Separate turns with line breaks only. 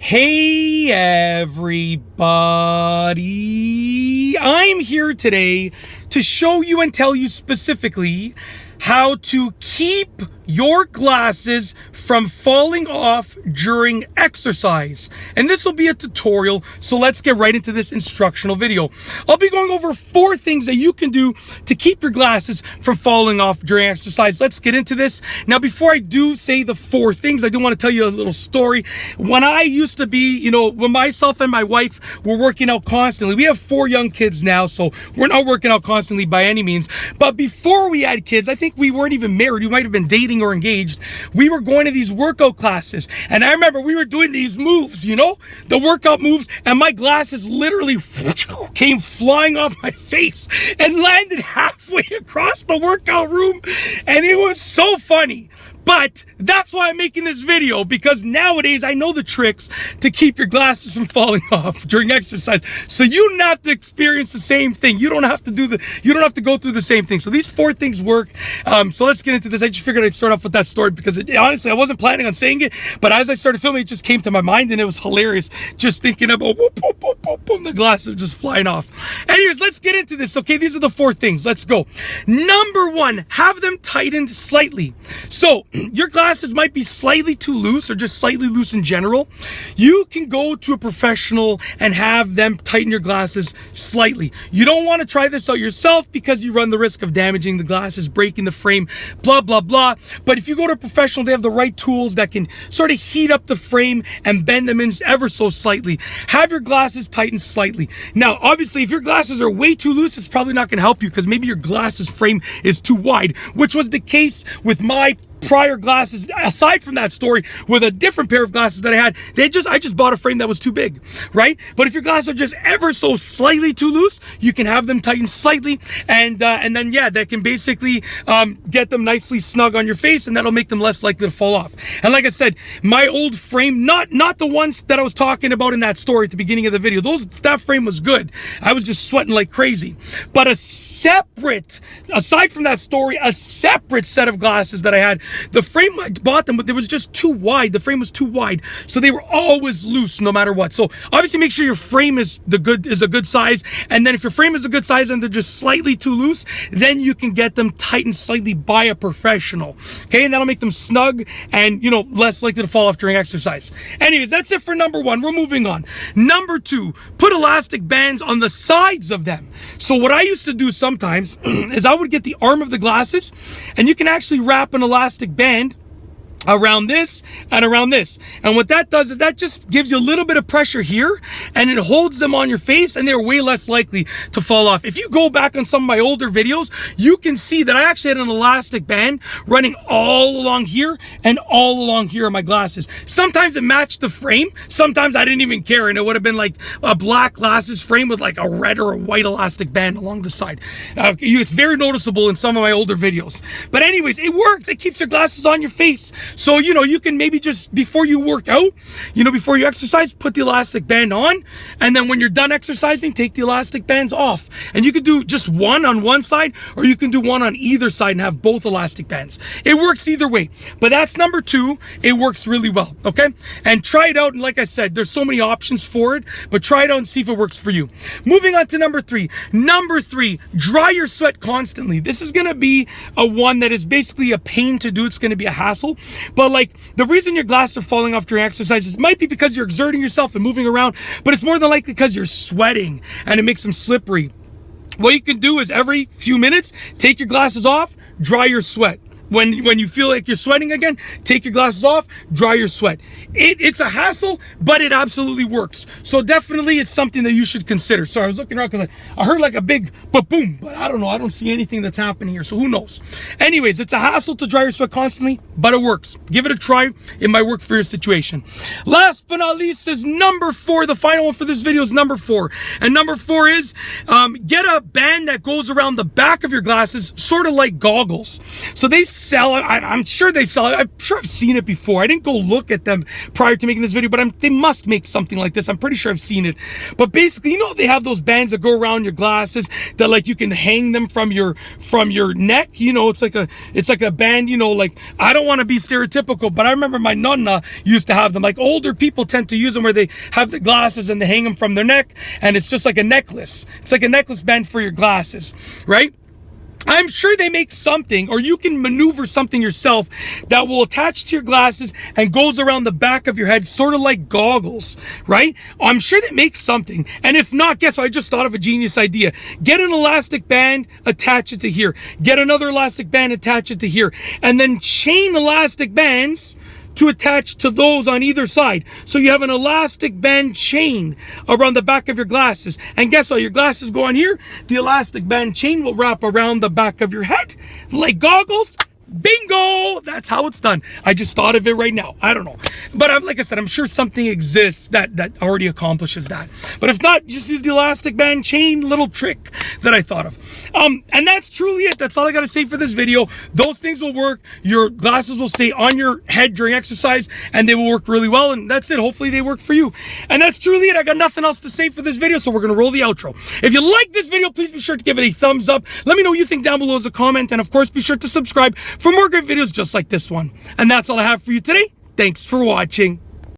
Hey everybody, I'm here today to show you and tell you specifically how to keep your glasses from falling off during exercise. And this will be a tutorial, so let's get right into this instructional video. I'll be going over 4 things that you can do to keep your glasses from falling off during exercise. Let's get into this. Now, before I do say the 4 things, I do want to tell you a little story. When I used to be, when myself and my wife were working out constantly, we have 4 young kids now, so we're not working out constantly by any means. But before we had kids, I think we weren't even married. We might have been dating or engaged. We were going to these workout classes, and I remember we were doing these moves, the workout moves, and my glasses literally came flying off my face and landed halfway across the workout room, and it was so funny. But that's why I'm making this video, because nowadays I know the tricks to keep your glasses from falling off during exercise. So you don't have to experience the same thing. You don't have to go through the same thing. So these 4 things work. So let's get into this. I just figured I'd start off with that story because honestly, I wasn't planning on saying it, but as I started filming, it just came to my mind and it was hilarious just thinking about whoop, whoop, whoop, whoop, whoop, the glasses just flying off. Anyways, let's get into this. Okay, these are the 4 things. Let's go. Number 1, have them tightened slightly. So your glasses might be slightly too loose or just slightly loose in general. You can go to a professional and have them tighten your glasses slightly. You don't want to try this out yourself because you run the risk of damaging the glasses, breaking the frame, blah, blah, blah. But if you go to a professional, they have the right tools that can sort of heat up the frame and bend them in ever so slightly. Have your glasses tightened slightly. Now, obviously, if your glasses are way too loose, it's probably not going to help you because maybe your glasses frame is too wide, which was the case with my prior glasses. Aside from that story with a different pair of glasses that I had, I just bought a frame that was too big, right? But if your glasses are just ever so slightly too loose, you can have them tightened slightly, and then that can basically get them nicely snug on your face, and that'll make them less likely to fall off. And like I said, my old frame, not the ones that I was talking about in that story at the beginning of the video, that frame was good. I was just sweating like crazy. But aside from that story, a separate set of glasses that I had, the frame, I bought them, but it was just too wide. The frame was too wide, so they were always loose no matter what. So obviously make sure your frame is a good size, and then if your frame is a good size and they're just slightly too loose, then you can get them tightened slightly by a professional. Okay, and that'll make them snug and less likely to fall off during exercise. Anyways, that's it for number 1. We're moving on. Number 2, put elastic bands on the sides of them. So what I used to do sometimes is I would get the arm of the glasses, and you can actually wrap an elastic band around this and around this, and what that does is that just gives you a little bit of pressure here, and it holds them on your face, and they're way less likely to fall off. If you go back on some of my older videos, you can see that I actually had an elastic band running all along here and all along here on my glasses. Sometimes it matched the frame, sometimes I didn't even care, and it would have been like a black glasses frame with like a red or a white elastic band along the side. It's very noticeable in some of my older videos, but anyways, it works. It keeps your glasses on your face. So, you can maybe just, before you work out, before you exercise, put the elastic band on. And then when you're done exercising, take the elastic bands off. And you can do just one on one side, or you can do one on either side and have both elastic bands. It works either way. But that's number 2. It works really well, okay? And try it out. And like I said, there's so many options for it, but try it out and see if it works for you. Moving on to number 3. Number 3, dry your sweat constantly. This is going to be a one that is basically a pain to do. It's going to be a hassle. But like, the reason your glasses are falling off during exercises might be because you're exerting yourself and moving around, but it's more than likely because you're sweating and it makes them slippery. What you can do is every few minutes, take your glasses off, dry your sweat. When you feel like you're sweating again, take your glasses off, dry your sweat. It's a hassle, but it absolutely works. So definitely it's something that you should consider. Sorry, I was looking around because I heard like a big boom, but I don't know. I don't see anything that's happening here, so who knows? Anyways, it's a hassle to dry your sweat constantly, but it works. Give it a try. It might work for your situation. Last but not least is number 4. The final one for this video is number 4. And number 4 is get a band that goes around the back of your glasses, sort of like goggles. So they sell it. I'm sure they sell it. I'm sure I've seen it before. I didn't go look at them prior to making this video, but they must make something like this. I'm pretty sure I've seen it. But basically, you know, they have those bands that go around your glasses that like you can hang them from your neck. You know, it's like a band, you know, like, I don't want to be stereotypical, but I remember my nonna used to have them. Like, older people tend to use them where they have the glasses and they hang them from their neck, and it's just like a necklace. It's like a necklace band for your glasses, right? I'm sure they make something, or you can maneuver something yourself that will attach to your glasses and goes around the back of your head, sort of like goggles, right? I'm sure they make something. And if not, guess what? I just thought of a genius idea. Get an elastic band, attach it to here. Get another elastic band, attach it to here. And then chain elastic bands to attach to those on either side. So you have an elastic band chain around the back of your glasses. And guess what? Your glasses go on here. The elastic band chain will wrap around the back of your head like goggles. Bingo! That's how it's done. I just thought of it right now. I don't know. But like I said, I'm sure something exists that already accomplishes that. But if not, just use the elastic band chain little trick that I thought of. And that's truly it. That's all I got to say for this video. Those things will work. Your glasses will stay on your head during exercise, and they will work really well. And that's it. Hopefully they work for you. And that's truly it. I got nothing else to say for this video, so we're going to roll the outro. If you like this video, please be sure to give it a thumbs up. Let me know what you think down below as a comment. And of course, be sure to subscribe for more great videos just like this one. And that's all I have for you today. Thanks for watching.